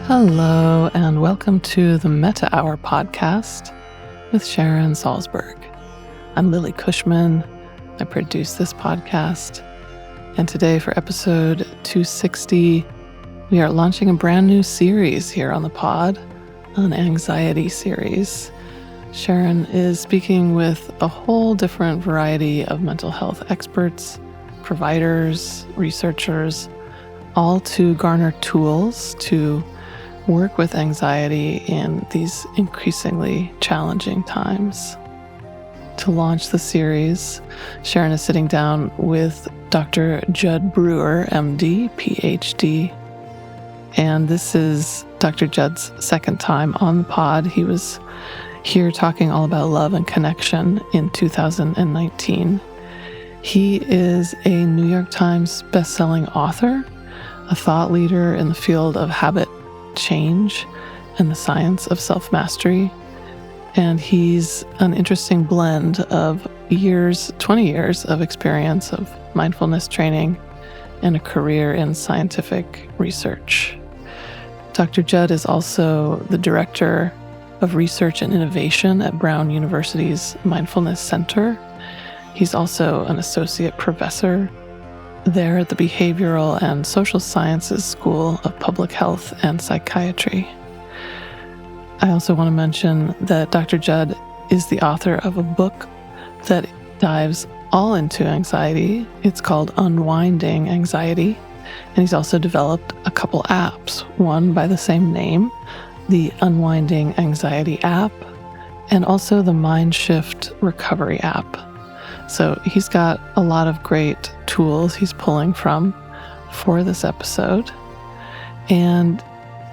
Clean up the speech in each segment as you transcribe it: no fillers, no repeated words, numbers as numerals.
Hello, and welcome to the Metta Hour podcast with Sharon Salzberg. I'm Lily Cushman. I produce this podcast. And today for episode 260, we are launching a brand new series here on the pod, an anxiety series. Sharon is speaking with a whole different variety of mental health experts, providers, researchers, all to garner tools to work with anxiety in these increasingly challenging times. To launch the series, Sharon is sitting down with Dr. Jud Brewer MD, Ph.D. And this is Dr. Jud's second time on the pod. He was here talking all about love and connection in 2019. He is a New York Times bestselling author, a thought leader in the field of habit change and the science of self-mastery. And he's an interesting blend of 20 years of experience of mindfulness training and a career in scientific research. Dr. Jud is also the director of research and innovation at Brown University's Mindfulness Center. He's also an associate professor there at the Behavioral and Social Sciences School of Public Health and Psychiatry. I also want to mention that Dr. Jud is the author of a book that dives all into anxiety. It's called Unwinding Anxiety, and he's also developed a couple apps, one by the same name, the Unwinding Anxiety app, and also the Mind Shift Recovery app. So he's got a lot of great tools he's pulling from for this episode. And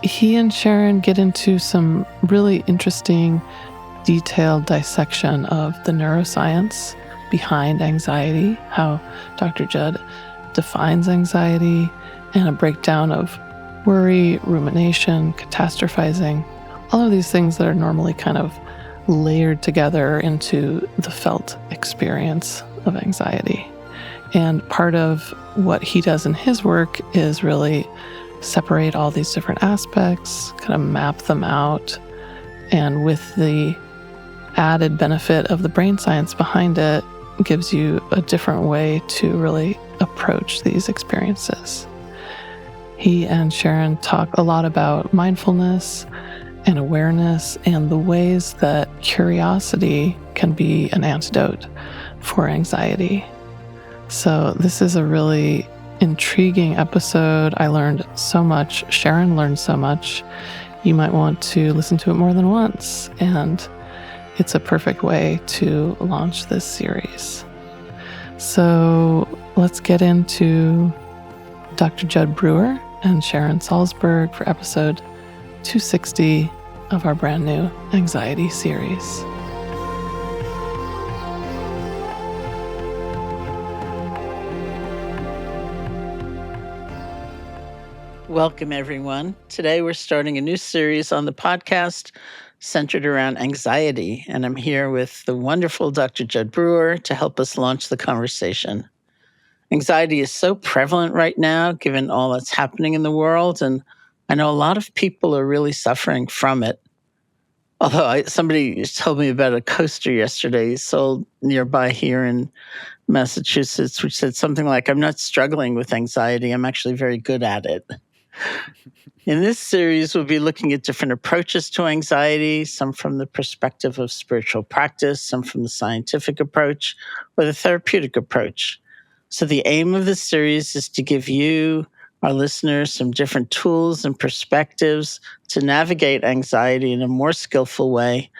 he and Sharon get into some really interesting, detailed dissection of the neuroscience behind anxiety, how Dr. Jud defines anxiety, and a breakdown of worry, rumination, catastrophizing, all of these things that are normally kind of layered together into the felt experience of anxiety. And part of what he does in his work is really separate all these different aspects, kind of map them out, and with the added benefit of the brain science behind it, gives you a different way to really approach these experiences. He and Sharon talk a lot about mindfulness and awareness and the ways that curiosity can be an antidote for anxiety. So this is a really intriguing episode. I learned so much. Sharon learned so much. You might want to listen to it more than once, and it's a perfect way to launch this series. So let's get into Dr. Jud Brewer and Sharon Salzberg for episode 260 of our brand new anxiety series. Welcome, everyone. Today we're starting a new series on the podcast centered around anxiety, and I'm here with the wonderful Dr. Jud Brewer to help us launch the conversation. Anxiety is so prevalent right now, given all that's happening in the world, and I know a lot of people are really suffering from it. Although somebody told me about a coaster yesterday sold nearby here in Massachusetts, which said something like, "I'm not struggling with anxiety, I'm actually very good at it." In this series, we'll be looking at different approaches to anxiety, some from the perspective of spiritual practice, some from the scientific approach, or the therapeutic approach. So the aim of this series is to give you, our listeners, some different tools and perspectives to navigate anxiety in a more skillful way.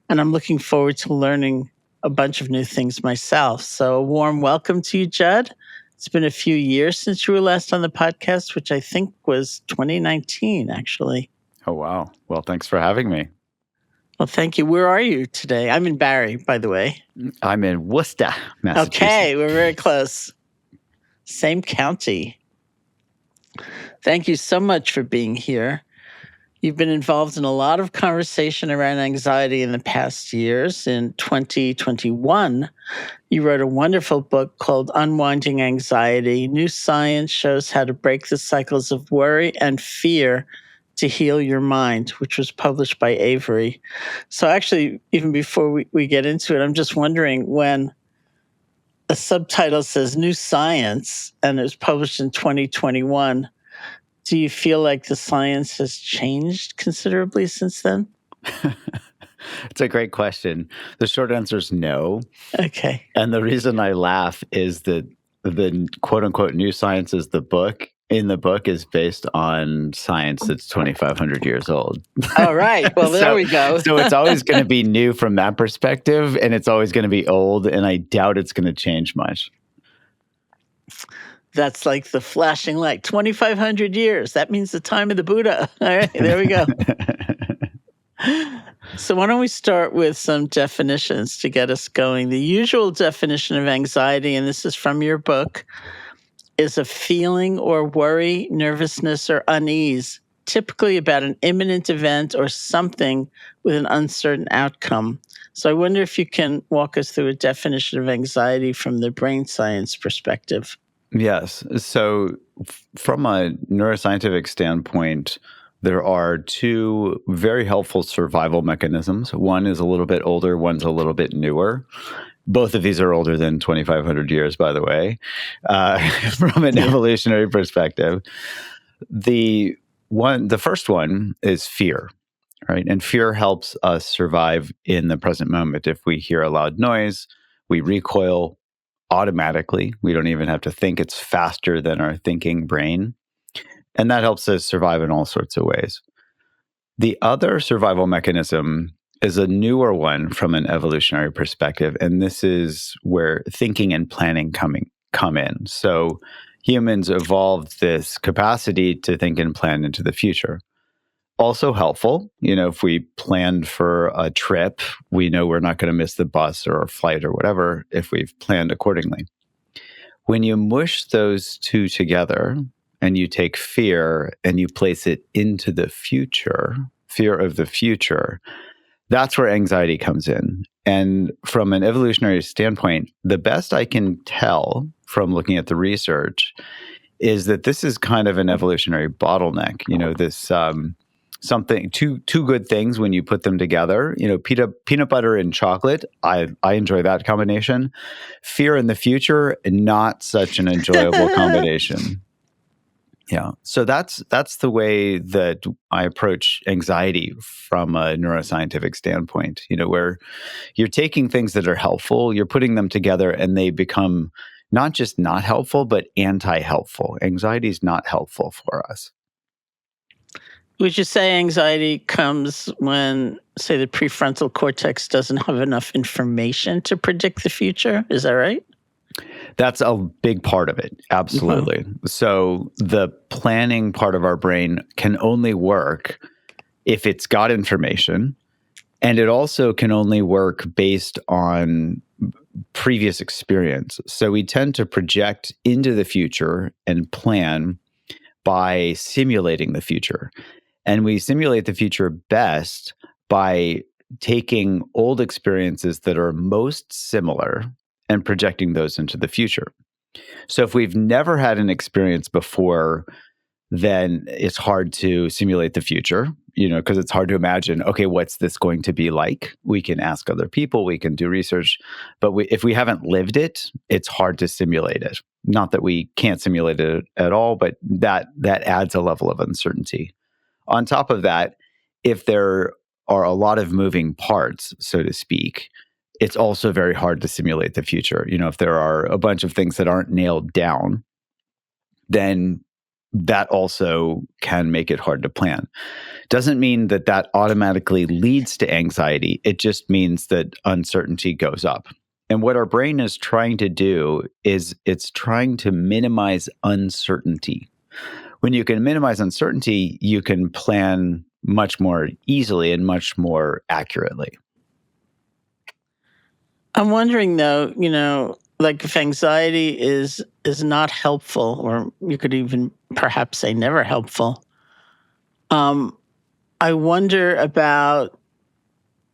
And I'm looking forward to learning a bunch of new things myself. So a warm welcome to you, Jud. It's been a few years since you were last on the podcast, which I think was 2019, actually. Oh, wow. Well, thanks for having me. Well, thank you. Where are you today? I'm in Barrie, by the way. I'm in Worcester, Massachusetts. Okay, we're very close. Same county. Thank you so much for being here. You've been involved in a lot of conversation around anxiety in the past years. In 2021, you wrote a wonderful book called Unwinding Anxiety. New science shows how to break the cycles of worry and fear to Heal Your Mind, which was published by Avery. So actually, even before we get into it, I'm just wondering, when a subtitle says New Science and it was published in 2021, do you feel like the science has changed considerably since then? It's a great question. The short answer is no. Okay. And the reason I laugh is that the quote unquote new science is the book. In the book is based on science that's 2,500 years old. All right. Well, there we go. So it's always going to be new from that perspective, and it's always going to be old, and I doubt it's going to change much. That's like the flashing light. 2,500 years. That means the time of the Buddha. All right. There we go. So why don't we start with some definitions to get us going? The usual definition of anxiety, and this is from your book, is a feeling or worry, nervousness, or unease, typically about an imminent event or something with an uncertain outcome. So I wonder if you can walk us through a definition of anxiety from the brain science perspective. Yes. So from a neuroscientific standpoint, there are two very helpful survival mechanisms. One is a little bit older, one's a little bit newer. Both of these are older than 2,500 years, by the way, from an evolutionary perspective. The first one is fear, right? And fear helps us survive in the present moment. If we hear a loud noise, we recoil automatically. We don't even have to think. It's faster than our thinking brain. And that helps us survive in all sorts of ways. The other survival mechanism is a newer one from an evolutionary perspective, and this is where thinking and planning come in. So humans evolved this capacity to think and plan into the future. Also helpful, if we planned for a trip, we know we're not going to miss the bus or a flight or whatever if we've planned accordingly. When you mush those two together and you take fear and you place it into the future, fear of the future, that's where anxiety comes in. And from an evolutionary standpoint, the best I can tell from looking at the research is that this is kind of an evolutionary bottleneck. This something two good things when you put them together. Peanut butter and chocolate. I enjoy that combination. Fear in the future, not such an enjoyable combination. Yeah. So that's the way that I approach anxiety from a neuroscientific standpoint, where you're taking things that are helpful, you're putting them together, and they become not just not helpful, but anti-helpful. Anxiety is not helpful for us. Would you say anxiety comes when, say, the prefrontal cortex doesn't have enough information to predict the future? Is that right? That's a big part of it. Absolutely. Mm-hmm. So the planning part of our brain can only work if it's got information, and it also can only work based on previous experience. So we tend to project into the future and plan by simulating the future. And we simulate the future best by taking old experiences that are most similar and projecting those into the future. So if we've never had an experience before, then it's hard to simulate the future, because it's hard to imagine, okay, what's this going to be like? We can ask other people, we can do research, but if we haven't lived it, it's hard to simulate it. Not that we can't simulate it at all, but that adds a level of uncertainty. On top of that, if there are a lot of moving parts, so to speak, it's also very hard to simulate the future. If there are a bunch of things that aren't nailed down, then that also can make it hard to plan. Doesn't mean that automatically leads to anxiety. It just means that uncertainty goes up. And what our brain is trying to do is it's trying to minimize uncertainty. When you can minimize uncertainty, you can plan much more easily and much more accurately. I'm wondering, though, like if anxiety is not helpful, or you could even perhaps say never helpful, I wonder about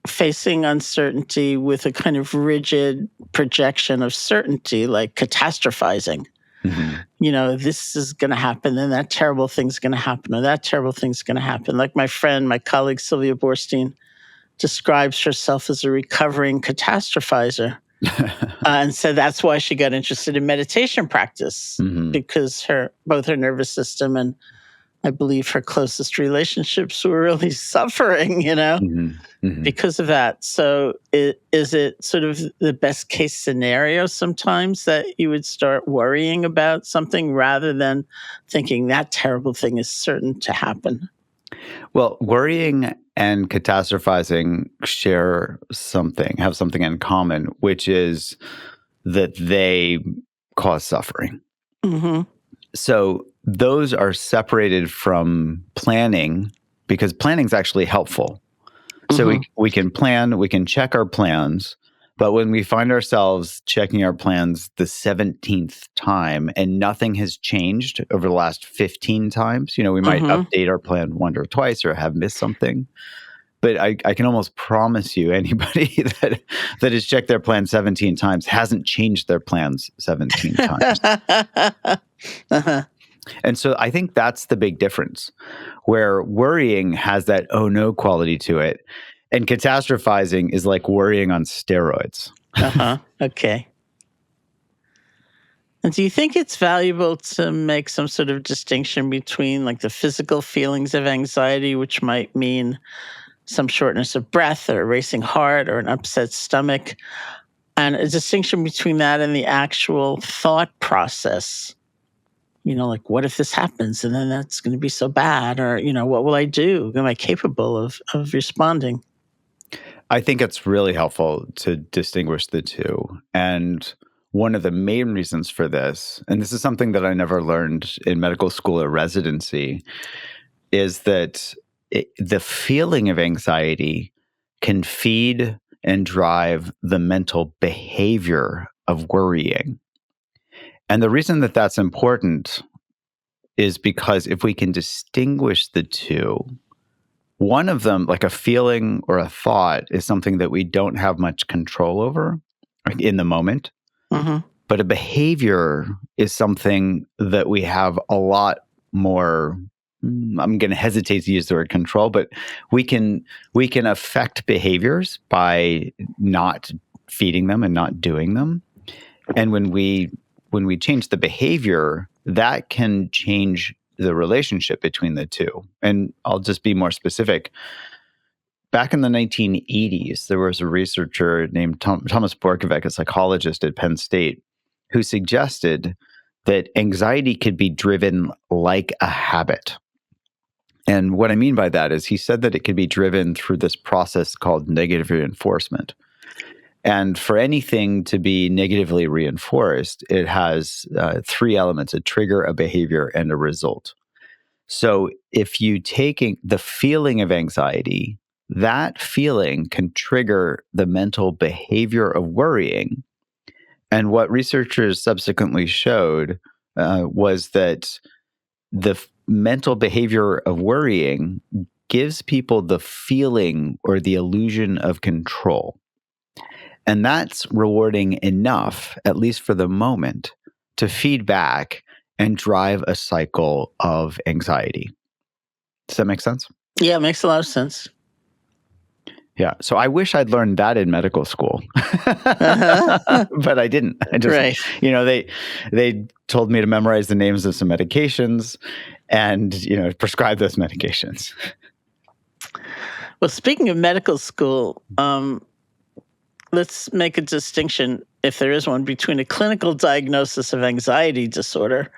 facing uncertainty with a kind of rigid projection of certainty, like catastrophizing. This is going to happen, and that terrible thing's going to happen, or that terrible thing's going to happen. Like my colleague Sylvia Borstein describes herself as a recovering catastrophizer. And so that's why she got interested in meditation practice, because both her nervous system and I believe her closest relationships were really suffering, because of that. So is it sort of the best case scenario sometimes that you would start worrying about something rather than thinking that terrible thing is certain to happen? Well, worrying and catastrophizing have something in common, which is that they cause suffering. So those are separated from planning, because planning is actually helpful. So we can plan, we can check our plans, but when we find ourselves checking our plans the 17th time and nothing has changed over the last 15 times, we might update our plan once or twice or have missed something. But I can almost promise you anybody that has checked their plan 17 times hasn't changed their plans 17 times. And so I think that's the big difference, where worrying has that oh no quality to it, and catastrophizing is like worrying on steroids. Okay. And do you think it's valuable to make some sort of distinction between like the physical feelings of anxiety, which might mean some shortness of breath or a racing heart or an upset stomach, and a distinction between that and the actual thought process? Like, what if this happens and then that's going to be so bad? Or, what will I do? Am I capable of responding? I think it's really helpful to distinguish the two. And one of the main reasons for this, and this is something that I never learned in medical school or residency, is that the feeling of anxiety can feed and drive the mental behavior of worrying. And the reason that that's important is because if we can distinguish the two, one of them, like a feeling or a thought, is something that we don't have much control over in the moment. But a behavior is something that we have a lot more. I'm going to hesitate to use the word control, but we can affect behaviors by not feeding them and not doing them. And when we change the behavior, that can change the relationship between the two. And I'll just be more specific. Back in the 1980s, there was a researcher named Thomas Borkovec, a psychologist at Penn State, who suggested that anxiety could be driven like a habit. And what I mean by that is he said that it could be driven through this process called negative reinforcement. And for anything to be negatively reinforced, it has three elements: a trigger, a behavior, and a result. So if you take the feeling of anxiety, that feeling can trigger the mental behavior of worrying. And what researchers subsequently showed was that the mental behavior of worrying gives people the feeling or the illusion of control. And that's rewarding enough, at least for the moment, to feed back and drive a cycle of anxiety. Does that make sense? Yeah, it makes a lot of sense. Yeah. So I wish I'd learned that in medical school, but I didn't. I just, they told me to memorize the names of some medications and, prescribe those medications. Well, speaking of medical school, let's make a distinction, if there is one, between a clinical diagnosis of anxiety disorder,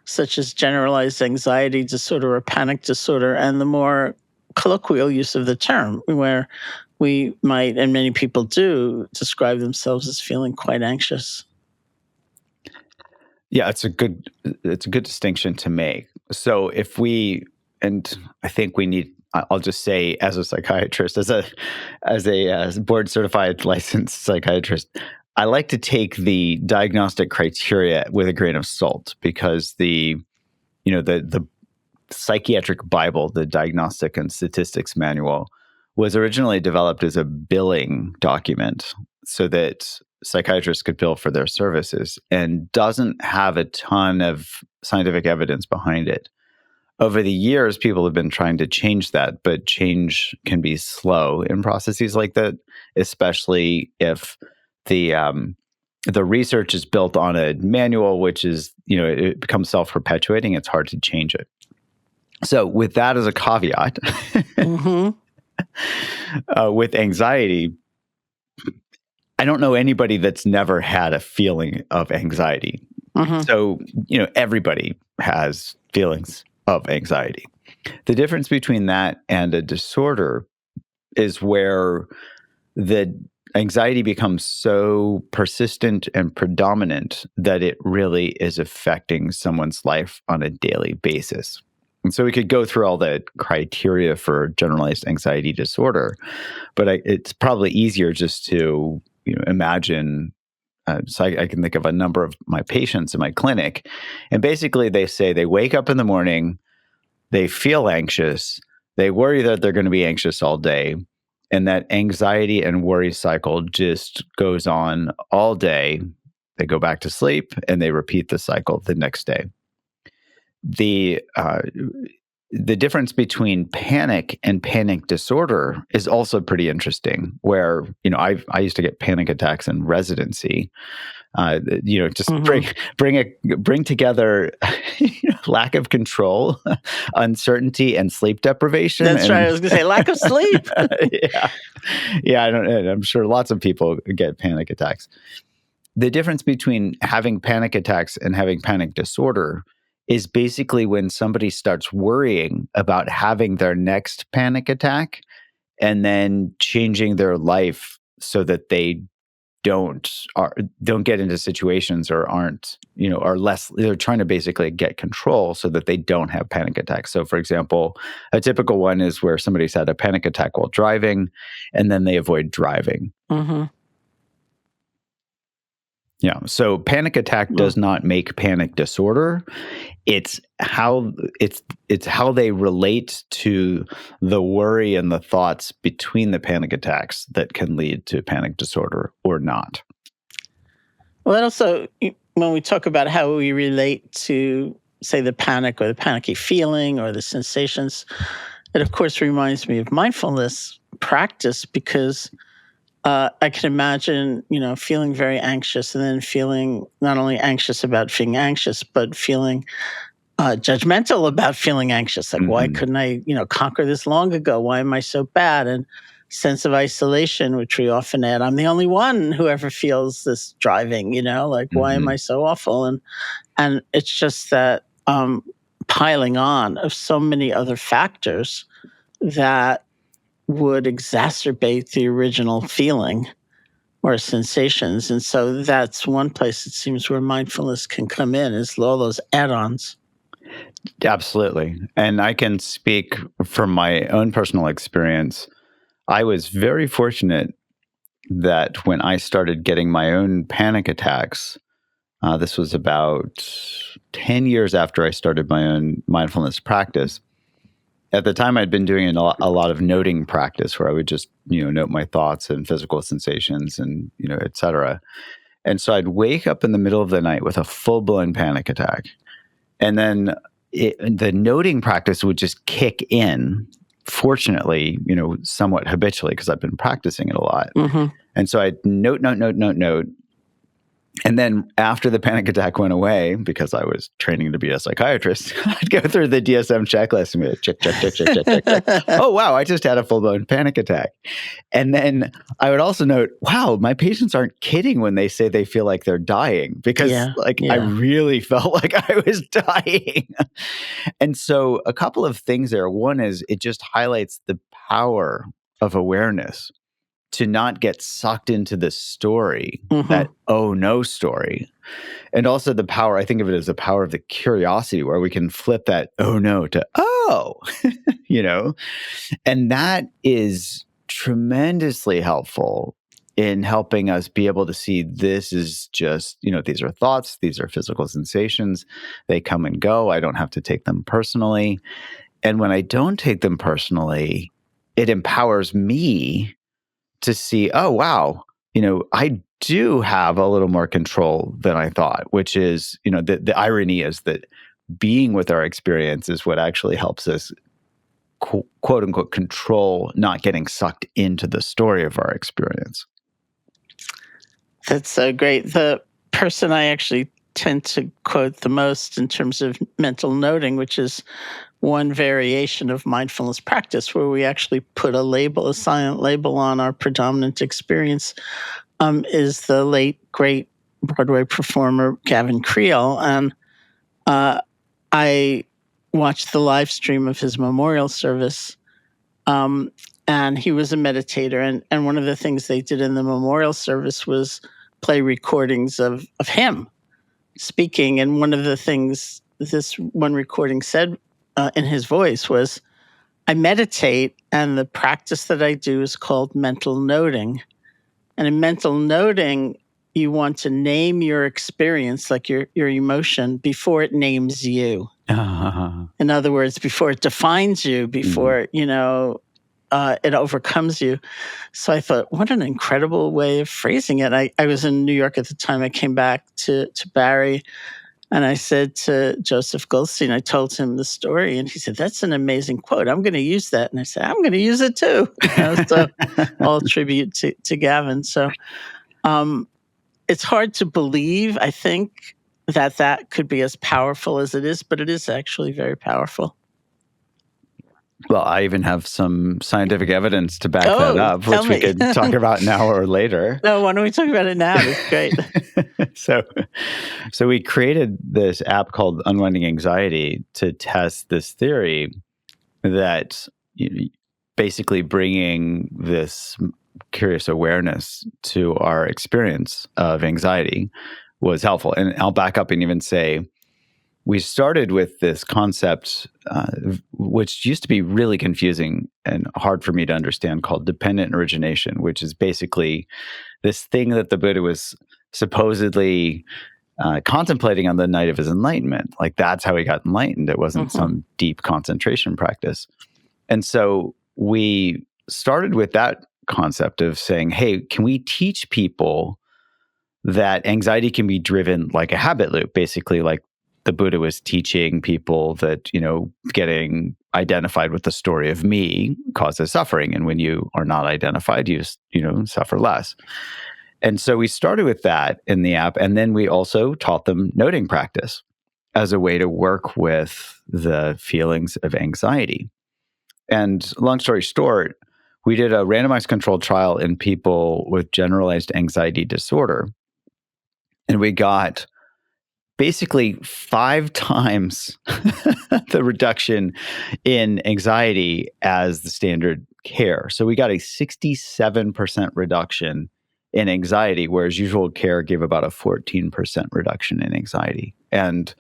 such as generalized anxiety disorder or panic disorder, and the more colloquial use of the term, where we might, and many people do, describe themselves as feeling quite anxious. Yeah, it's a good distinction to make. So if and I think we need, I'll just say, as a psychiatrist, as a board certified licensed psychiatrist, I like to take the diagnostic criteria with a grain of salt, because the psychiatric Bible, the Diagnostic and Statistics Manual, was originally developed as a billing document so that psychiatrists could bill for their services and doesn't have a ton of scientific evidence behind it. Over the years, people have been trying to change that, but change can be slow in processes like that, especially if the research is built on a manual, which is, it becomes self-perpetuating. It's hard to change it. So with that as a caveat, Mm-hmm. With anxiety, I don't know anybody that's never had a feeling of anxiety. Mm-hmm. So, everybody has feelings of anxiety. The difference between that and a disorder is where the anxiety becomes so persistent and predominant that it really is affecting someone's life on a daily basis. And so we could go through all the criteria for generalized anxiety disorder, but it's probably easier just to imagine. So I can think of a number of my patients in my clinic, and basically they say they wake up in the morning, they feel anxious, they worry that they're going to be anxious all day, and that anxiety and worry cycle just goes on all day. They go back to sleep and they repeat the cycle the next day. The difference between panic and panic disorder is also pretty interesting, where, I used to get panic attacks in residency. Just bring together lack of control, uncertainty, and sleep deprivation. That's right. I was going to say lack of sleep. Yeah. I'm sure lots of people get panic attacks. The difference between having panic attacks and having panic disorder is basically when somebody starts worrying about having their next panic attack and then changing their life so that they don't get into situations or aren't, are less, they're trying to basically get control so that they don't have panic attacks. So for example, a typical one is where somebody's had a panic attack while driving and then they avoid driving. Mm-hmm. Yeah. So panic attack does not make panic disorder. It's how they relate to the worry and the thoughts between the panic attacks that can lead to panic disorder or not. Well, and also, when we talk about how we relate to, say, the panic or the panicky feeling or the sensations, it of course reminds me of mindfulness practice, because I can imagine, feeling very anxious and then feeling not only anxious about feeling anxious, but feeling judgmental about feeling anxious. Like, why couldn't I, conquer this long ago? Why am I so bad? And sense of isolation, which we often add. I'm the only one who ever feels this driving, why am I so awful? And it's just that piling on of so many other factors that would exacerbate the original feeling or sensations. And so that's one place it seems where mindfulness can come in, is all those add-ons. Absolutely. And I can speak from my own personal experience. I was very fortunate that when I started getting my own panic attacks, this was about 10 years after I started my own mindfulness practice. At the time, I'd been doing a lot of noting practice where I would just, note my thoughts and physical sensations and, et cetera. And so I'd wake up in the middle of the night with a full-blown panic attack. And then the noting practice would just kick in, fortunately, somewhat habitually, because I've been practicing it a lot. Mm-hmm. And so I'd note. And then after the panic attack went away, because I was training to be a psychiatrist, I'd go through the DSM checklist and be like, check. Oh, wow, I just had a full-blown panic attack. And then I would also note, wow, my patients aren't kidding when they say they feel like they're dying, because I really felt like I was dying. And so a couple of things there. One is it just highlights the power of awareness to not get sucked into this story, that oh no story. And also the power, I think of it as the power of the curiosity, where we can flip that oh no to oh, and that is tremendously helpful in helping us be able to see this is just, these are thoughts, these are physical sensations, they come and go. I don't have to take them personally. And when I don't take them personally, it empowers me to see, oh, wow, I do have a little more control than I thought, which is, the irony is that being with our experience is what actually helps us quote unquote control not getting sucked into the story of our experience. That's so great. The person I actually tend to quote the most in terms of mental noting, which is one variation of mindfulness practice where we actually put a silent label on our predominant experience, is the late, great Broadway performer Gavin Creel. And I watched the live stream of his memorial service, and he was a meditator. And one of the things they did in the memorial service was play recordings of him speaking. And one of the things this one recording said in his voice was, I meditate, and the practice that I do is called mental noting. And in mental noting, you want to name your experience, like your emotion, before it names you. In other words, before it defines you, before, it overcomes you. So I thought, what an incredible way of phrasing it. I was in New York at the time. I came back to Barry, and I said to Joseph Goldstein, I told him the story, and he said, that's an amazing quote. I'm going to use that. And I said, I'm going to use it too. So all tribute to Gavin. So it's hard to believe, I think, that could be as powerful as it is, but it is actually very powerful. Well, I even have some scientific evidence to back that up, which we could talk about now or later. No, why don't we talk about it now? It's great. So we created this app called Unwinding Anxiety to test this theory that basically bringing this curious awareness to our experience of anxiety was helpful. And I'll back up and even say, we started with this concept, which used to be really confusing and hard for me to understand, called dependent origination, which is basically this thing that the Buddha was supposedly contemplating on the night of his enlightenment. Like, that's how he got enlightened. It wasn't some deep concentration practice. And so we started with that concept of saying, hey, can we teach people that anxiety can be driven like a habit loop, basically like the Buddha was teaching people that, getting identified with the story of me causes suffering. And when you are not identified, you suffer less. And so we started with that in the app. And then we also taught them noting practice as a way to work with the feelings of anxiety. And long story short, we did a randomized controlled trial in people with generalized anxiety disorder. And we got basically 5 times the reduction in anxiety as the standard care. So we got a 67% reduction in anxiety, whereas usual care gave about a 14% reduction in anxiety. And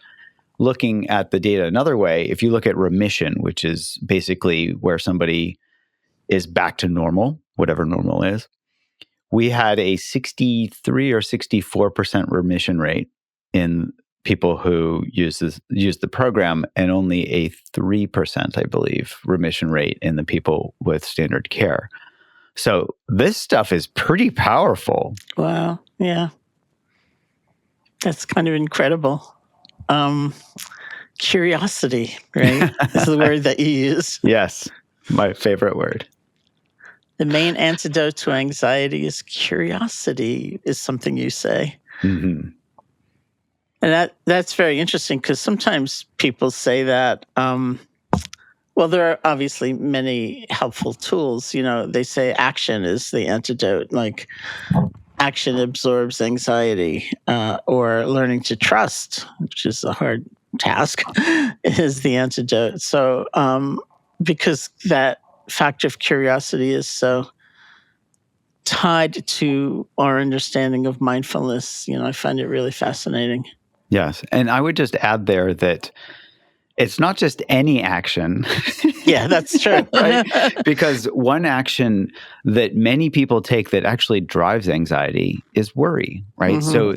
looking at the data another way, if you look at remission, which is basically where somebody is back to normal, whatever normal is, we had a 63 or 64% remission rate in people who use the program, and only a 3%, I believe, remission rate in the people with standard care. So this stuff is pretty powerful. Wow. Yeah. That's kind of incredible. Curiosity, right? Is the word that you use. Yes. My favorite word. The main antidote to anxiety is curiosity, is something you say. Mm-hmm. And that's very interesting, because sometimes people say that, well, there are obviously many helpful tools. They say action is the antidote, like action absorbs anxiety, or learning to trust, which is a hard task, is the antidote. So because that factor of curiosity is so tied to our understanding of mindfulness, I find it really fascinating. Yes. And I would just add there that it's not just any action. Yeah, that's true. Right? Because one action that many people take that actually drives anxiety is worry, right? Mm-hmm. So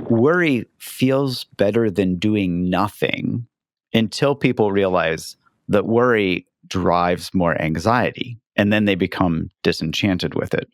worry feels better than doing nothing until people realize that worry drives more anxiety, and then they become disenchanted with it.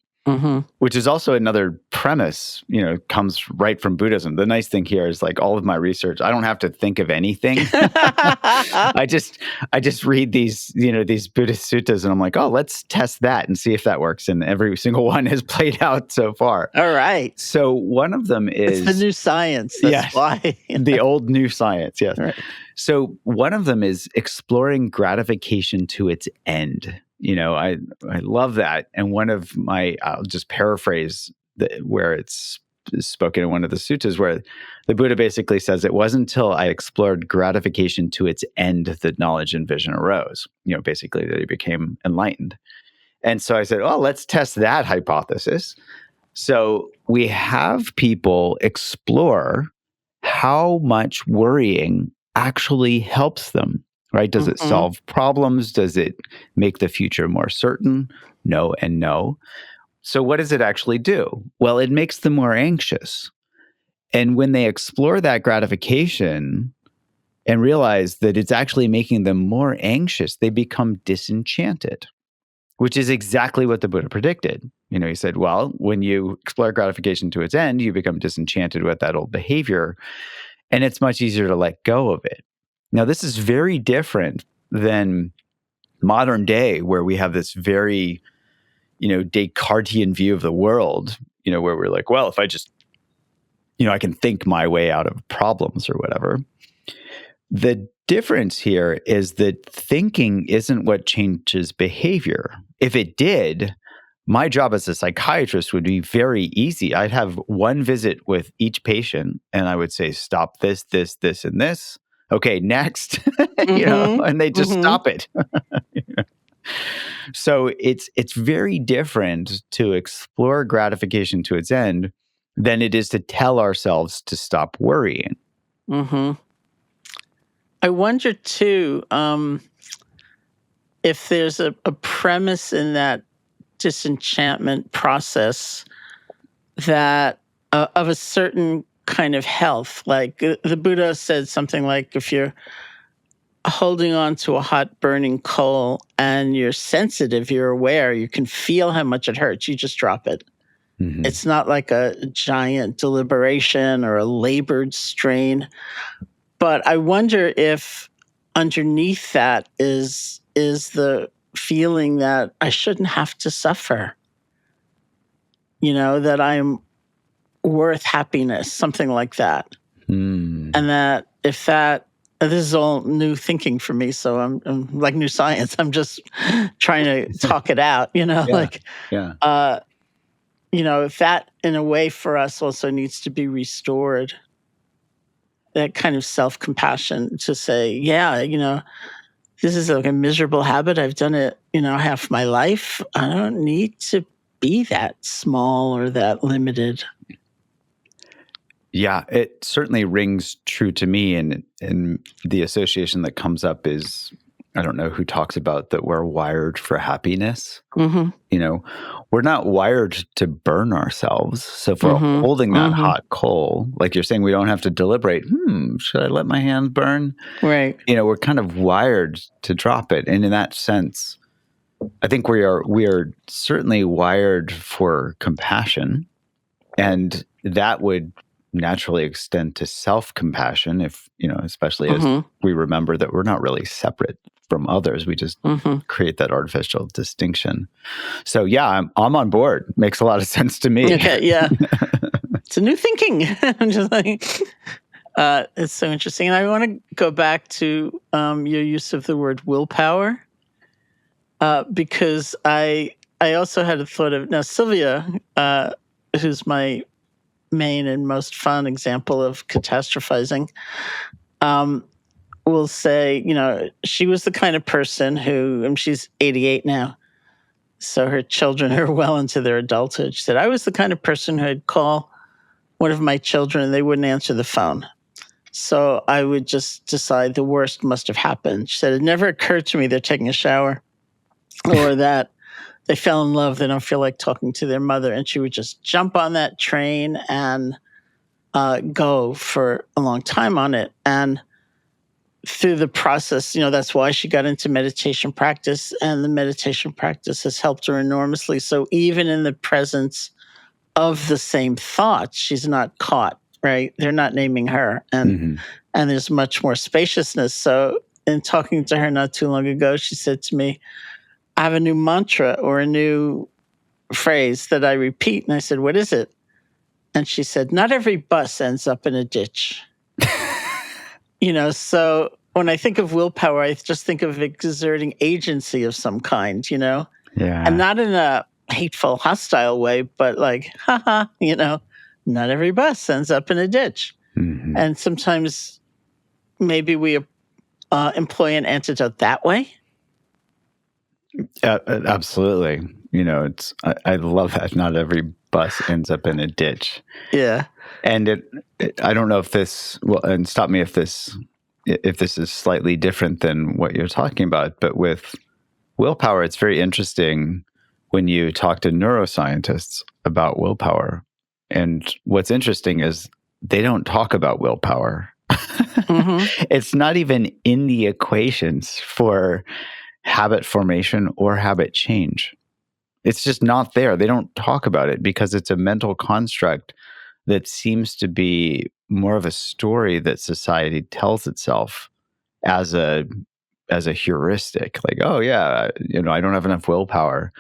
which is also another premise, comes right from Buddhism. The nice thing here is like all of my research, I don't have to think of anything. I just read these Buddhist suttas and I'm like, oh, let's test that and see if that works. And every single one has played out so far. All right. So one of them is... It's the new science. That's why. The old new science, yes. Right. So one of them is exploring gratification to its end. I love that. And one of my, I'll just paraphrase where it's spoken in one of the suttas, where the Buddha basically says, it wasn't until I explored gratification to its end that knowledge and vision arose, basically that he became enlightened. And so I said, oh, let's test that hypothesis. So we have people explore how much worrying actually helps them. Right? Does it solve problems? Does it make the future more certain? No and no. So what does it actually do? Well, it makes them more anxious. And when they explore that gratification and realize that it's actually making them more anxious, they become disenchanted, which is exactly what the Buddha predicted. He said, well, when you explore gratification to its end, you become disenchanted with that old behavior, and it's much easier to let go of it. Now, this is very different than modern day, where we have this very, Descartesian view of the world, where we're like, well, if I just, I can think my way out of problems or whatever. The difference here is that thinking isn't what changes behavior. If it did, my job as a psychiatrist would be very easy. I'd have one visit with each patient, and I would say, stop this, this, this, and this. Okay, next, and they just stop it. So it's very different to explore gratification to its end than it is to tell ourselves to stop worrying. I wonder too, if there's a premise in that disenchantment process that of a certain kind of health. Like the Buddha said something like, if you're holding on to a hot burning coal and you're sensitive, you're aware, you can feel how much it hurts, you just drop it. It's not like a giant deliberation or a labored strain. But I wonder if underneath that is the feeling that I shouldn't have to suffer. That I'm worth happiness, something like that. And that if that, this is all new thinking for me, so I'm like new science. I'm just trying to talk it out, if that in a way for us also needs to be restored, that kind of self-compassion to say, this is like a miserable habit. I've done it, half my life. I don't need to be that small or that limited. Yeah, it certainly rings true to me. And the association that comes up is, I don't know who talks about that we're wired for happiness. We're not wired to burn ourselves. So if we're holding that hot coal, like you're saying, we don't have to deliberate, should I let my hands burn? Right. We're kind of wired to drop it. And in that sense, I think we are certainly wired for compassion. And that would naturally extend to self-compassion if, especially as we remember that we're not really separate from others. We just create that artificial distinction. So yeah, I'm on board. Makes a lot of sense to me. Okay, yeah. It's a new thinking. I'm just like, it's so interesting. And I want to go back to your use of the word willpower, because I also had a thought of, now Sylvia, who's my main and most fun example of catastrophizing, will say, she was the kind of person who, and she's 88 now, so her children are well into their adulthood. She said, I was the kind of person who would call one of my children and they wouldn't answer the phone. So I would just decide the worst must have happened. She said, it never occurred to me they're taking a shower or that they fell in love, they don't feel like talking to their mother. And she would just jump on that train and go for a long time on it. And through the process, that's why she got into meditation practice, and the meditation practice has helped her enormously. So even in the presence of the same thoughts, she's not caught, right? They're not naming her. And there's much more spaciousness. So in talking to her not too long ago, she said to me, I have a new mantra or a new phrase that I repeat. And I said, what is it? And she said, not every bus ends up in a ditch. So when I think of willpower, I just think of exerting agency of some kind, Yeah. and not in a hateful, hostile way, but like, haha, not every bus ends up in a ditch. And sometimes maybe we employ an antidote that way. Absolutely. I love that. Not every bus ends up in a ditch. Yeah. And I don't know if this, and stop me if this is slightly different than what you're talking about, but with willpower, it's very interesting when you talk to neuroscientists about willpower. And what's interesting is they don't talk about willpower. It's not even in the equations for habit formation or habit change. It's just not there. They don't talk about it because it's a mental construct that seems to be more of a story that society tells itself as a heuristic. Like, oh yeah, I don't have enough willpower.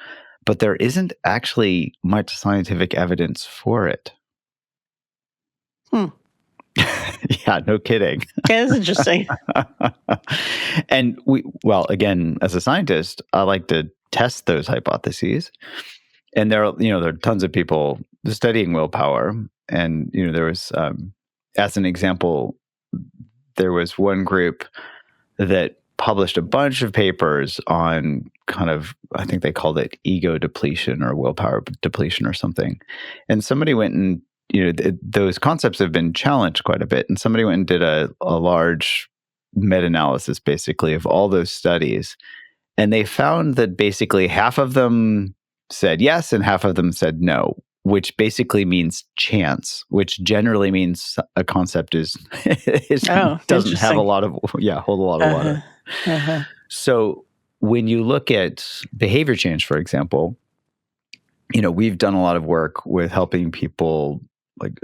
But there isn't actually much scientific evidence for it. Yeah, no kidding. Yeah, that's interesting. And again, as a scientist, I like to test those hypotheses. And there are tons of people studying willpower. And, there was, as an example, there was one group that published a bunch of papers on kind of, I think they called it ego depletion or willpower depletion or something. And somebody went and, those concepts have been challenged quite a bit. And somebody went and did a large meta-analysis basically of all those studies. And they found that basically half of them said yes and half of them said no, which basically means chance, which generally means a concept doesn't have a lot of hold a lot of water. So when you look at behavior change, for example, we've done a lot of work with helping people like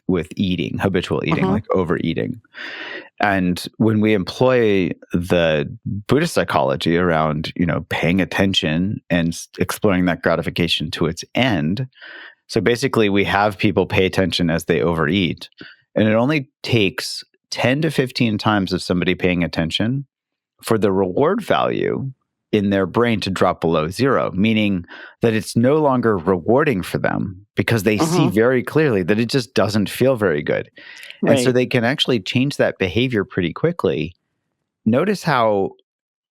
with eating, habitual eating, like overeating. And when we employ the Buddhist psychology around, paying attention and exploring that gratification to its end. So basically we have people pay attention as they overeat. And it only takes 10 to 15 times of somebody paying attention for the reward value in their brain to drop below zero, meaning that it's no longer rewarding for them because they see very clearly that it just doesn't feel very good. Right. And so they can actually change that behavior pretty quickly. Notice how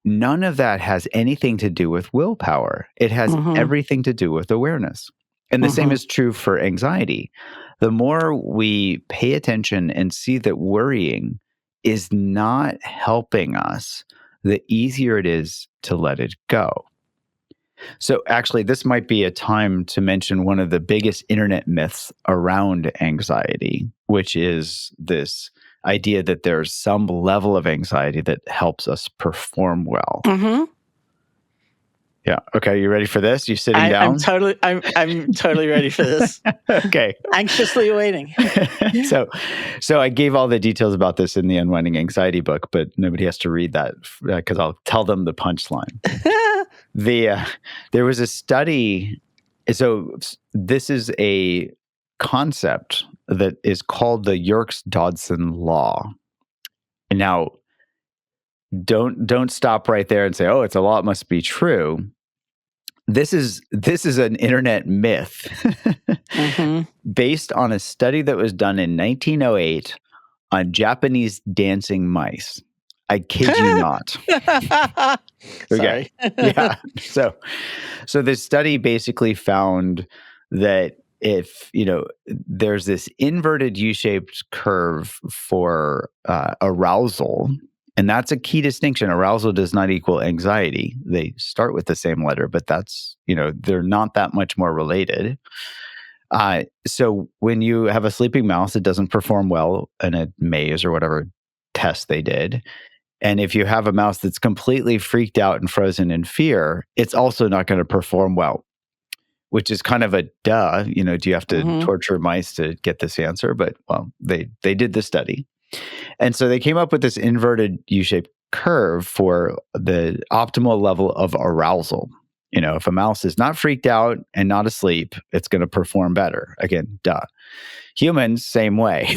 none of that has anything to do with willpower. It has everything to do with awareness. And the same is true for anxiety. The more we pay attention and see that worrying is not helping us, the easier it is to let it go. So actually, this might be a time to mention one of the biggest internet myths around anxiety, which is this idea that there's some level of anxiety that helps us perform well. Yeah. Okay. You ready for this? You sitting down? I'm totally ready for this. Okay. Anxiously waiting. So I gave all the details about this in the Unwinding Anxiety book, but nobody has to read that because I'll tell them the punchline. There was a study. So this is a concept that is called the Yerkes-Dodson law. Now, don't stop right there and say, "Oh, it's a law; it must be true." This is an internet myth based on a study that was done in 1908 on Japanese dancing mice. I kid you not. Okay. Yeah. So this study basically found that if, there's this inverted U-shaped curve for arousal, and that's a key distinction. Arousal does not equal anxiety. They start with the same letter, but that's, they're not that much more related. So when you have a sleeping mouse that doesn't perform well in a maze or whatever, test they did. And if you have a mouse that's completely freaked out and frozen in fear, it's also not going to perform well, which is kind of a duh. Do you have to torture mice to get this answer? But, well, they did the study. And so they came up with this inverted U-shaped curve for the optimal level of arousal. If a mouse is not freaked out and not asleep, it's going to perform better. Again, duh. Humans, same way.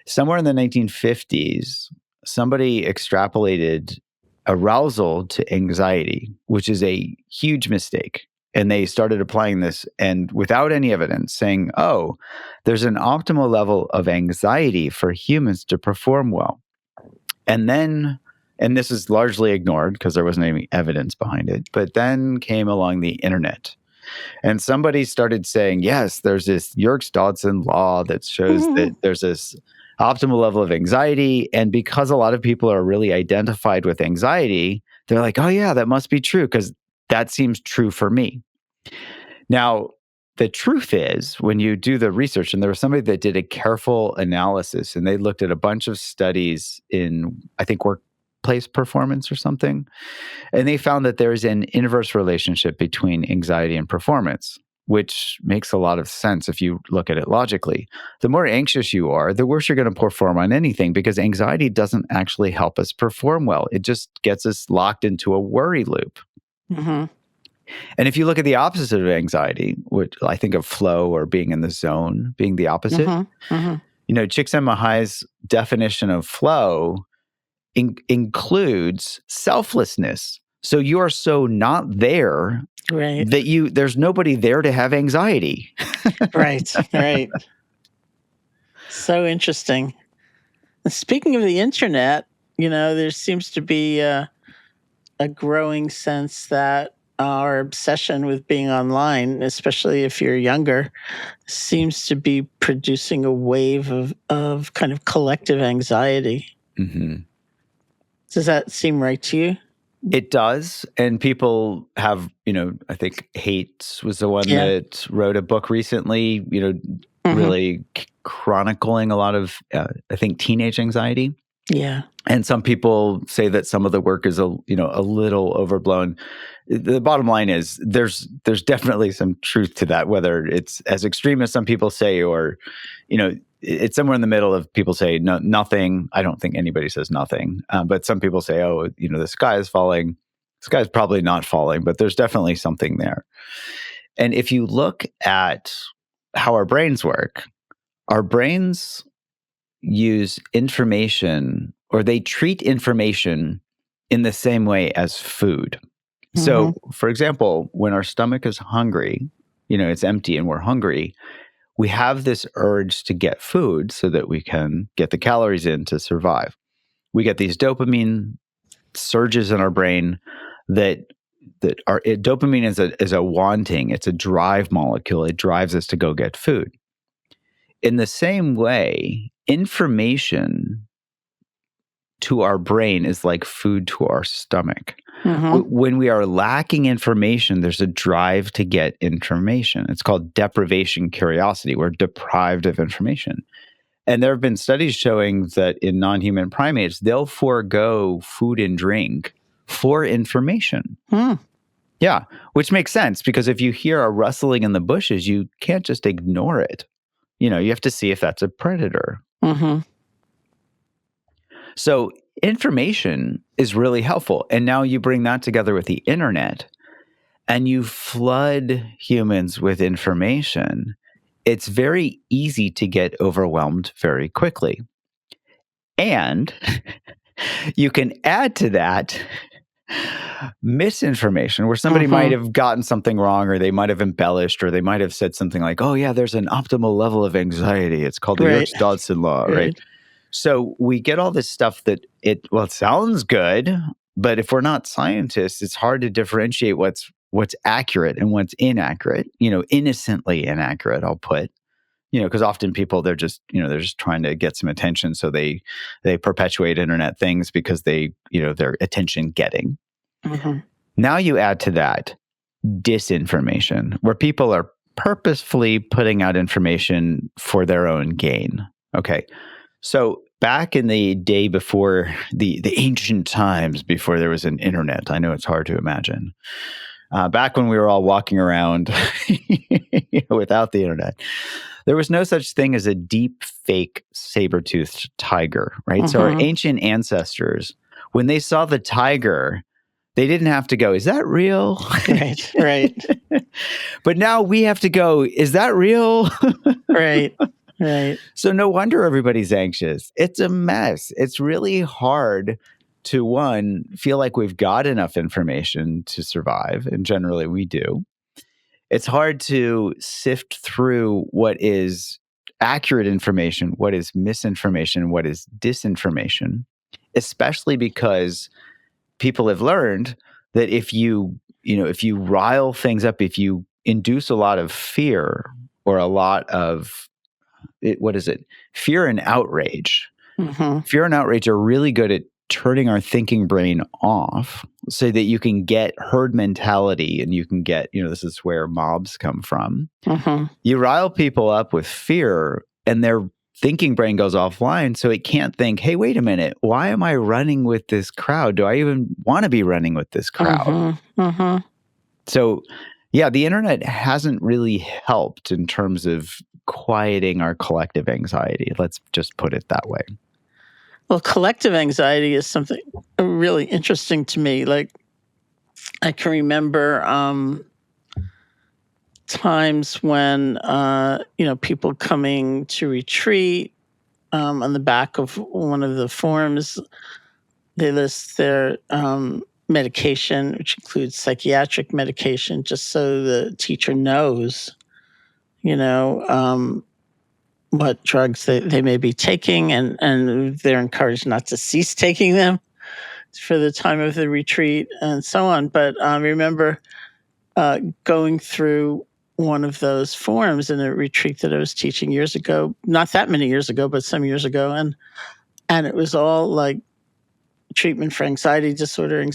Somewhere in the 1950s, somebody extrapolated arousal to anxiety, which is a huge mistake. And they started applying this, and without any evidence, saying, oh, there's an optimal level of anxiety for humans to perform well. And this is largely ignored because there wasn't any evidence behind it, but then came along the internet. And somebody started saying, yes, there's this Yerkes-Dodson law that shows that there's this optimal level of anxiety. And because a lot of people are really identified with anxiety, they're like, oh yeah, that must be true because that seems true for me. Now, the truth is, when you do the research, and there was somebody that did a careful analysis, and they looked at a bunch of studies in, I think, workplace performance or something, and they found that there is an inverse relationship between anxiety and performance, which makes a lot of sense if you look at it logically. The more anxious you are, the worse you're going to perform on anything, because anxiety doesn't actually help us perform well. It just gets us locked into a worry loop. And if you look at the opposite of anxiety, which I think of flow or being in the zone being the opposite, Csikszentmihalyi's definition of flow includes selflessness. So you are so not there that there's nobody there to have anxiety. Right. So interesting. Speaking of the internet, there seems to be a growing sense that our obsession with being online, especially if you're younger, seems to be producing a wave of kind of collective anxiety. Does that seem right to you? It does. And people have, I think Hates was the one that wrote a book recently, really chronicling a lot of, I think, teenage anxiety. Yeah. And some people say that some of the work is a little overblown. The bottom line is there's definitely some truth to that, whether it's as extreme as some people say, or, it's somewhere in the middle of people say nothing. I don't think anybody says nothing. But some people say, oh, the sky is falling. The sky is probably not falling, but there's definitely something there. And if you look at how our brains work, our brains use information, or they treat information in the same way as food. So, for example, when our stomach is hungry, it's empty and we're hungry, we have this urge to get food so that we can get the calories in to survive. We get these dopamine surges in our brain dopamine is a wanting, it's a drive molecule. It drives us to go get food. In the same way, information to our brain is like food to our stomach. When we are lacking information, there's a drive to get information. It's called deprivation curiosity. We're deprived of information. And there have been studies showing that in non-human primates, they'll forego food and drink for information. Yeah, which makes sense, because if you hear a rustling in the bushes, you can't just ignore it. You have to see if that's a predator. So information is really helpful. And now you bring that together with the internet and you flood humans with information. It's very easy to get overwhelmed very quickly. And you can add to that misinformation, where somebody might have gotten something wrong, or they might have embellished, or they might have said something like, oh yeah, there's an optimal level of anxiety. It's called the Yerkes-Dodson law, right? So we get all this stuff that it sounds good, but if we're not scientists, it's hard to differentiate what's accurate and what's inaccurate, innocently inaccurate, I'll put, because often people, they're just trying to get some attention. So they perpetuate internet things because they're attention getting. Now you add to that disinformation, where people are purposefully putting out information for their own gain. Okay. So back in the day before the ancient times, before there was an internet, I know it's hard to imagine. Back when we were all walking around without the internet, there was no such thing as a deep fake saber-toothed tiger, right? So our ancient ancestors, when they saw the tiger, they didn't have to go, is that real? Right. But now we have to go, is that real? Right. So no wonder everybody's anxious. It's a mess. It's really hard to, one, feel like we've got enough information to survive, and generally we do. It's hard to sift through what is accurate information, what is misinformation, what is disinformation, especially because people have learned that if you rile things up, if you induce a lot of fear or a lot of fear and outrage. Fear and outrage are really good at turning our thinking brain off so that you can get herd mentality and you can get, this is where mobs come from. You rile people up with fear and their thinking brain goes offline, so it can't think, hey, wait a minute, why am I running with this crowd? Do I even want to be running with this crowd? So, yeah, the internet hasn't really helped in terms of quieting our collective anxiety. Let's just put it that way. Well, collective anxiety is something really interesting to me. Like, I can remember times when, people coming to retreat, on the back of one of the forms, they list their medication, which includes psychiatric medication, just so the teacher knows, what drugs they may be taking, and they're encouraged not to cease taking them for the time of the retreat and so on. But I remember going through one of those forms in a retreat that I was teaching years ago, not that many years ago, but some years ago. And it was all like treatment for anxiety disorder. And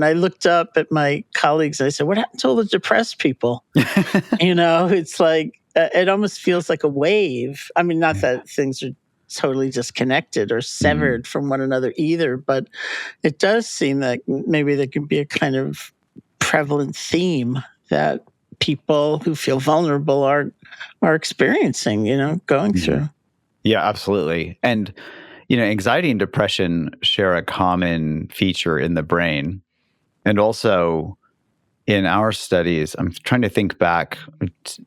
I looked up at my colleagues and I said, what happened to all the depressed people? It's like, it almost feels like a wave. I mean, not that things are totally disconnected or severed from one another either, but it does seem like maybe there can be a kind of prevalent theme that people who feel vulnerable are experiencing, going through. Yeah, absolutely. And, anxiety and depression share a common feature in the brain. And also in our studies, I'm trying to think back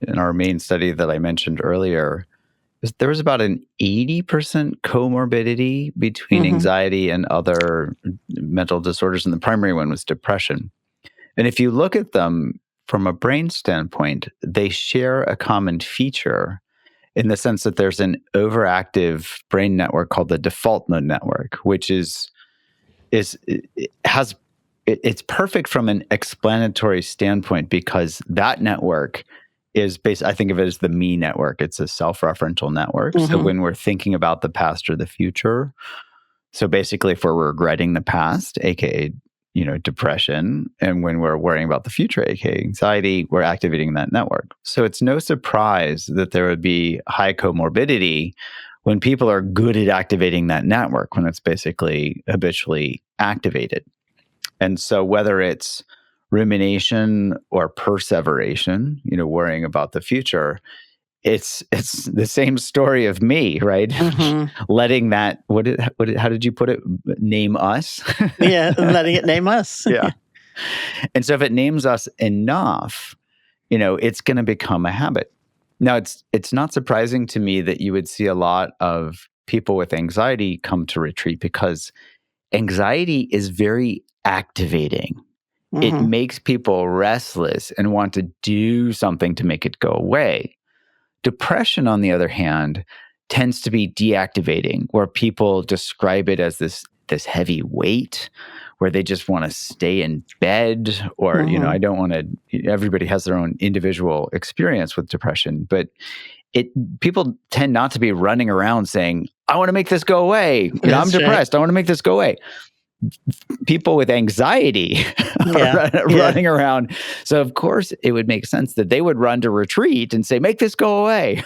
in our main study that I mentioned earlier, there was about an 80% comorbidity between anxiety and other mental disorders, and the primary one was depression. And if you look at them from a brain standpoint, they share a common feature in the sense that there's an overactive brain network called the default mode network, which it's perfect from an explanatory standpoint because that network is I think of it as the me network. It's a self-referential network. So when we're thinking about the past or the future, so basically if we're regretting the past, aka depression, and when we're worrying about the future, aka anxiety, we're activating that network. So it's no surprise that there would be high comorbidity when people are good at activating that network, when it's basically habitually activated. And so whether it's rumination or perseveration, worrying about the future, it's the same story of me, right? Letting that, how did you put it? Name us. Yeah, letting it name us. Yeah. And so if it names us enough, it's going to become a habit. Now, it's not surprising to me that you would see a lot of people with anxiety come to retreat because anxiety is very activating. It makes people restless and want to do something to make it go away. Depression, on the other hand, tends to be deactivating, where people describe it as this heavy weight, where they just want to stay in bed, or I don't want to. Everybody has their own individual experience with depression, but people tend not to be running around saying, "I want to make this go away. I'm depressed. Right. I want to make this go away." people with anxiety are running around. So of course it would make sense that they would run to retreat and say, make this go away.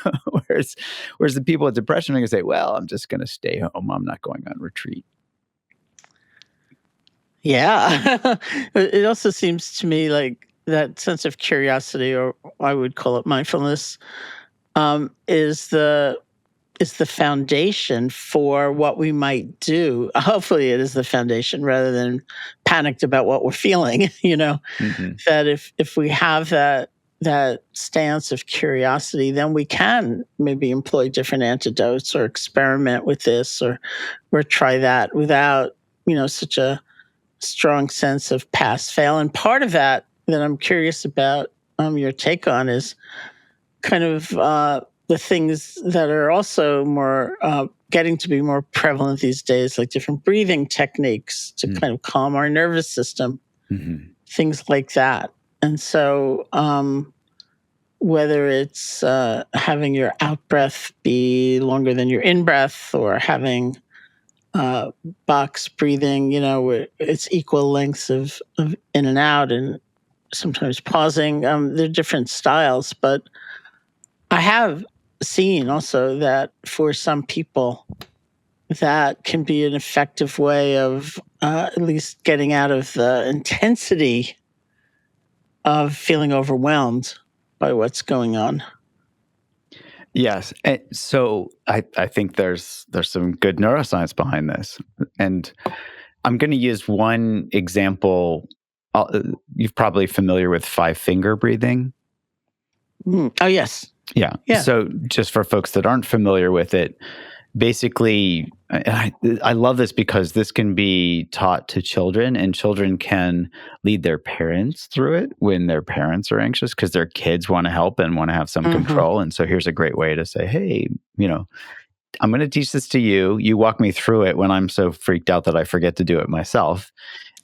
whereas the people with depression are going to say, well, I'm just going to stay home. I'm not going on retreat. Yeah. It also seems to me like that sense of curiosity, or I would call it mindfulness, is the foundation for what we might do. Hopefully it is the foundation rather than panicked about what we're feeling, that if we have that stance of curiosity, then we can maybe employ different antidotes or experiment with this or try that without, such a strong sense of pass fail. And part of that I'm curious about your take on is kind of the things that are also more getting to be more prevalent these days, like different breathing techniques to kind of calm our nervous system, things like that. And so whether it's having your out breath be longer than your in breath, or having box breathing, where it's equal lengths of in and out, and sometimes pausing. There are different styles, but I have seen also that for some people, that can be an effective way of at least getting out of the intensity of feeling overwhelmed by what's going on. Yes. And so I think there's some good neuroscience behind this. And I'm going to use one example. You're probably familiar with 5-finger breathing. Oh, yes. Yeah. So just for folks that aren't familiar with it, basically, I love this because this can be taught to children, and children can lead their parents through it when their parents are anxious because their kids want to help and want to have some control. And so here's a great way to say, hey, I'm going to teach this to you. You walk me through it when I'm so freaked out that I forget to do it myself.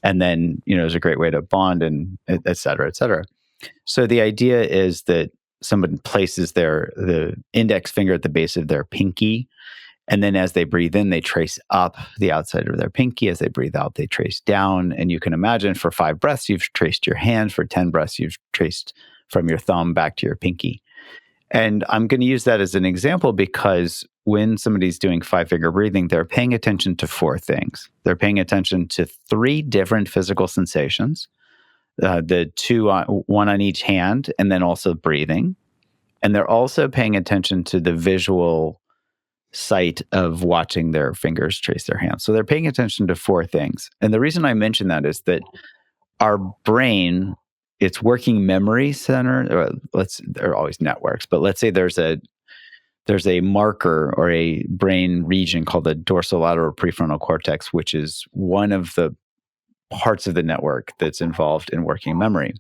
And then, it's a great way to bond, and et cetera, et cetera. So the idea is that someone places the index finger at the base of their pinky. And then as they breathe in, they trace up the outside of their pinky. As they breathe out, they trace down. And you can imagine for 5 breaths, you've traced your hand. For 10 breaths, you've traced from your thumb back to your pinky. And I'm going to use that as an example because when somebody's doing 5-finger breathing, they're paying attention to 4 things. They're paying attention to 3 different physical sensations, the 2, one on each hand, and then also breathing. And they're also paying attention to the visual sight of watching their fingers trace their hands. So they're paying attention to 4 things. And the reason I mention that is that our brain, its working memory center, there are always networks, but let's say there's a marker or a brain region called the dorsolateral prefrontal cortex, which is one of the parts of the network that's involved in working memory.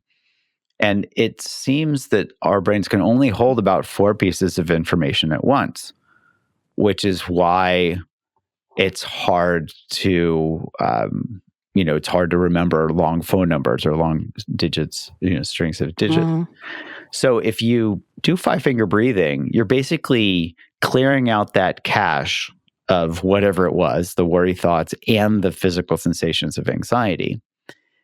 And it seems that our brains can only hold about 4 pieces of information at once, which is why it's hard to, it's hard to remember long phone numbers or long digits, strings of digits. So if you do 5-finger breathing, you're basically clearing out that cache of whatever it was, the worry thoughts and the physical sensations of anxiety.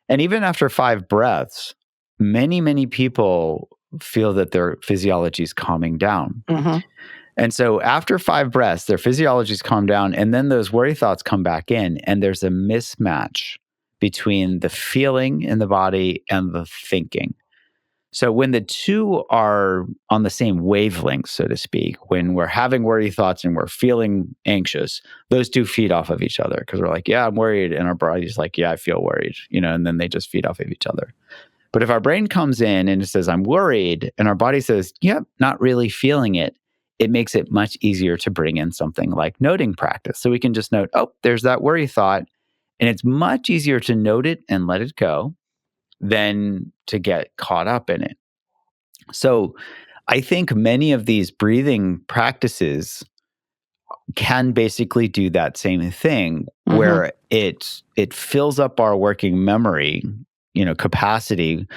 And even after 5 breaths, many, many people feel that their physiology is calming down. And so after 5 breaths, their physiology's calmed down, and then those worry thoughts come back in, and there's a mismatch between the feeling in the body and the thinking. So when the 2 are on the same wavelength, so to speak, when we're having worry thoughts and we're feeling anxious, those 2 feed off of each other because we're like, yeah, I'm worried. And our body's like, yeah, I feel worried, and then they just feed off of each other. But if our brain comes in and it says, I'm worried, and our body says, yep, not really feeling it, it makes it much easier to bring in something like noting practice. So we can just note, oh, there's that worry thought. And it's much easier to note it and let it go than to get caught up in it. So I think many of these breathing practices can basically do that same thing where it fills up our working memory, capacity,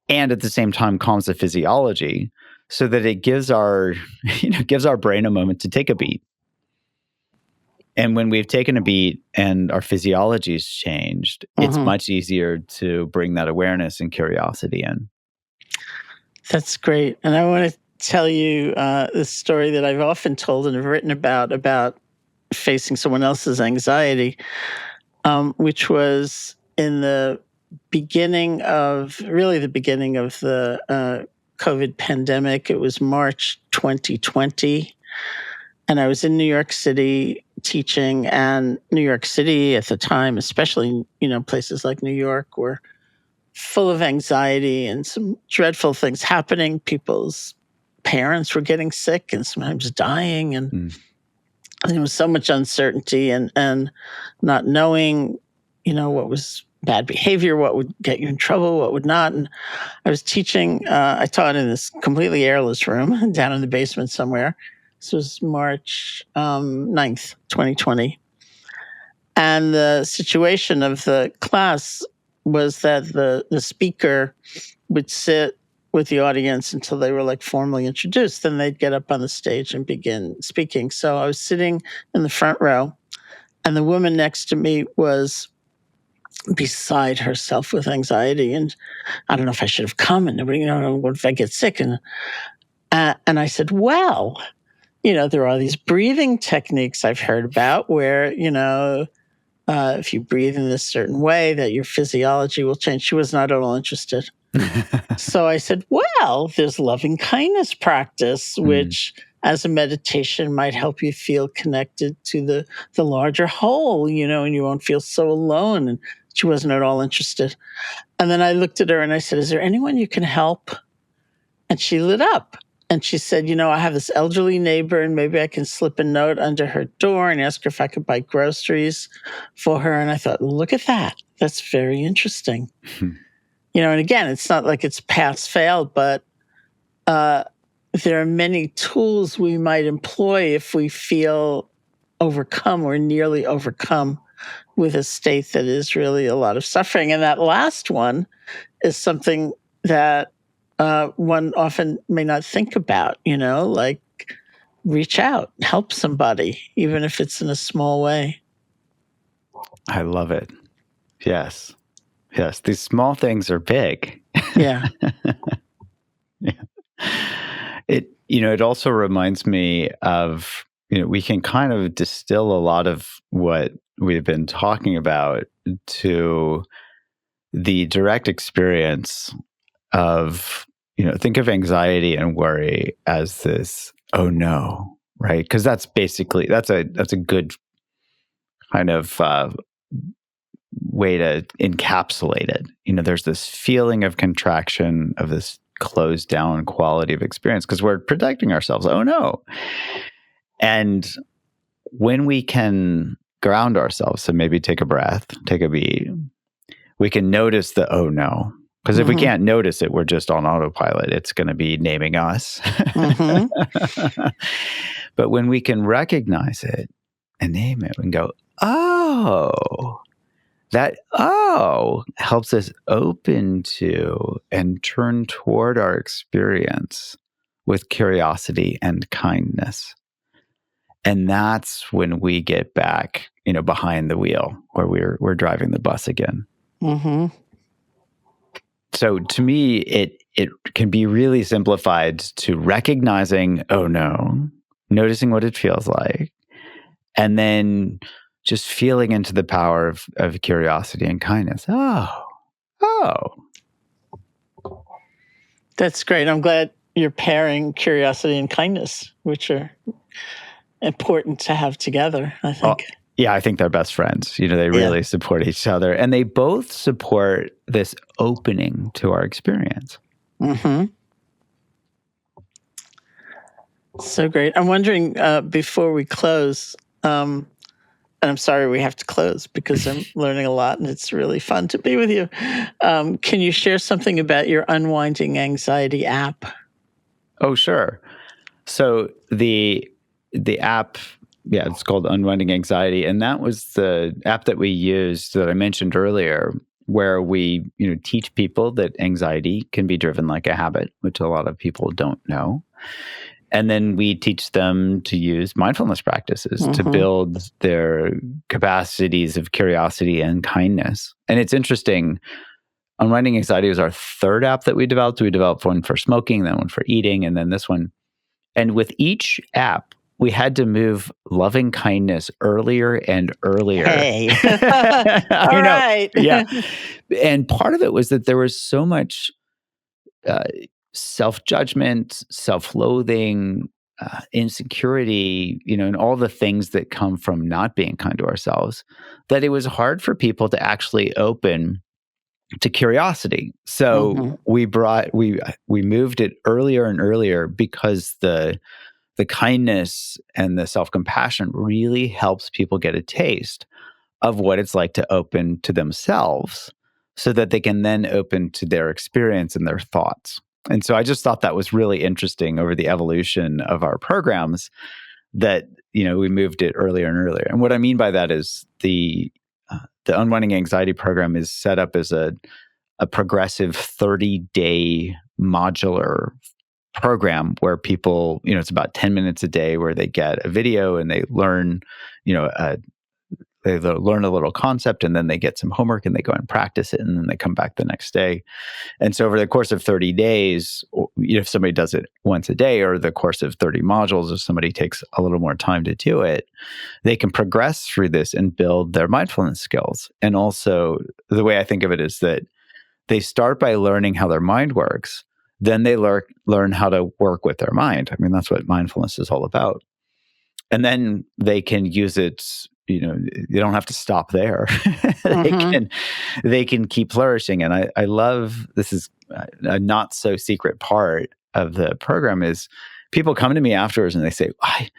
and at the same time calms the physiology so that it gives our brain a moment to take a beat. And when we've taken a beat and our physiology's changed, it's much easier to bring that awareness and curiosity in. That's great. And I want to tell you this story that I've often told and have written about facing someone else's anxiety, which was in the beginning of the COVID pandemic. It was March 2020. And I was in New York City teaching, and New York City at the time, especially, places like New York, were full of anxiety and some dreadful things happening. People's parents were getting sick and sometimes dying. And there was so much uncertainty and not knowing, what was bad behavior, what would get you in trouble, what would not. And I was teaching, I taught in this completely airless room down in the basement somewhere. This was March 9th, 2020. And the situation of the class was that the speaker would sit with the audience until they were formally introduced. Then they'd get up on the stage and begin speaking. So I was sitting in the front row, and the woman next to me was beside herself with anxiety. And I don't know if I should have come, and nobody, what if I get sick? And I said, well, there are these breathing techniques I've heard about where, if you breathe in this certain way, that your physiology will change. She was not at all interested. So I said, well, there's loving kindness practice, which as a meditation might help you feel connected to the larger whole, and you won't feel so alone. And she wasn't at all interested. And then I looked at her and I said, is there anyone you can help? And she lit up. And she said, I have this elderly neighbor, and maybe I can slip a note under her door and ask her if I could buy groceries for her. And I thought, look at that. That's very interesting. And again, it's not like it's pass-fail, but there are many tools we might employ if we feel overcome or nearly overcome with a state that is really a lot of suffering. And that last one is something that one often may not think about, like reach out, help somebody, even if it's in a small way. I love it. Yes. Yes. These small things are big. Yeah. It also reminds me of, we can kind of distill a lot of what we've been talking about to the direct experience of, think of anxiety and worry as this, oh no, right? Because that's basically, that's a good kind of way to encapsulate it. There's this feeling of contraction, of this closed down quality of experience because we're protecting ourselves. Oh no. And when we can ground ourselves, so maybe take a breath, take a beat, we can notice the oh no. Because if we can't notice it, we're just on autopilot. It's going to be naming us. But when we can recognize it and name it, we can go, oh, that helps us open to and turn toward our experience with curiosity and kindness. And that's when we get back, behind the wheel where we're driving the bus again. So to me, it can be really simplified to recognizing, oh no, noticing what it feels like, and then just feeling into the power of curiosity and kindness. Oh. That's great. I'm glad you're pairing curiosity and kindness, which are important to have together, I think. Yeah, I think they're best friends. They really support each other, and they both support this opening to our experience. So great. I'm wondering, before we close, and I'm sorry we have to close because I'm learning a lot and it's really fun to be with you. Can you share something about your Unwinding Anxiety app? Oh, sure. So the app, it's called Unwinding Anxiety. And that was the app that we used that I mentioned earlier, where we, teach people that anxiety can be driven like a habit, which a lot of people don't know. And then we teach them to use mindfulness practices to build their capacities of curiosity and kindness. And it's interesting. Unwinding Anxiety was our third app that we developed. We developed one for smoking, then one for eating, and then this one. And with each app, we had to move loving kindness earlier and earlier. Hey. I All know. right. Yeah. And part of it was that there was so much self-judgment, self-loathing, insecurity, and all the things that come from not being kind to ourselves, that it was hard for people to actually open to curiosity. So we moved it earlier and earlier because the kindness and the self-compassion really helps people get a taste of what it's like to open to themselves so that they can then open to their experience and their thoughts. And so I just thought that was really interesting over the evolution of our programs that, we moved it earlier and earlier. And what I mean by that is the Unwinding Anxiety program is set up as a progressive 30-day modular program where people, it's about 10 minutes a day where they get a video and they learn, they learn a little concept, and then they get some homework and they go and practice it, and then they come back the next day. And so over the course of 30 days, if somebody does it once a day, or the course of 30 modules, if somebody takes a little more time to do it, they can progress through this and build their mindfulness skills. And also, the way I think of it is that they start by learning how their mind works. Then they learn how to work with their mind. I mean, that's what mindfulness is all about. And then they can use it. You don't have to stop there. They can keep flourishing. And I love, this is a not so secret part of the program, is people come to me afterwards and they say, I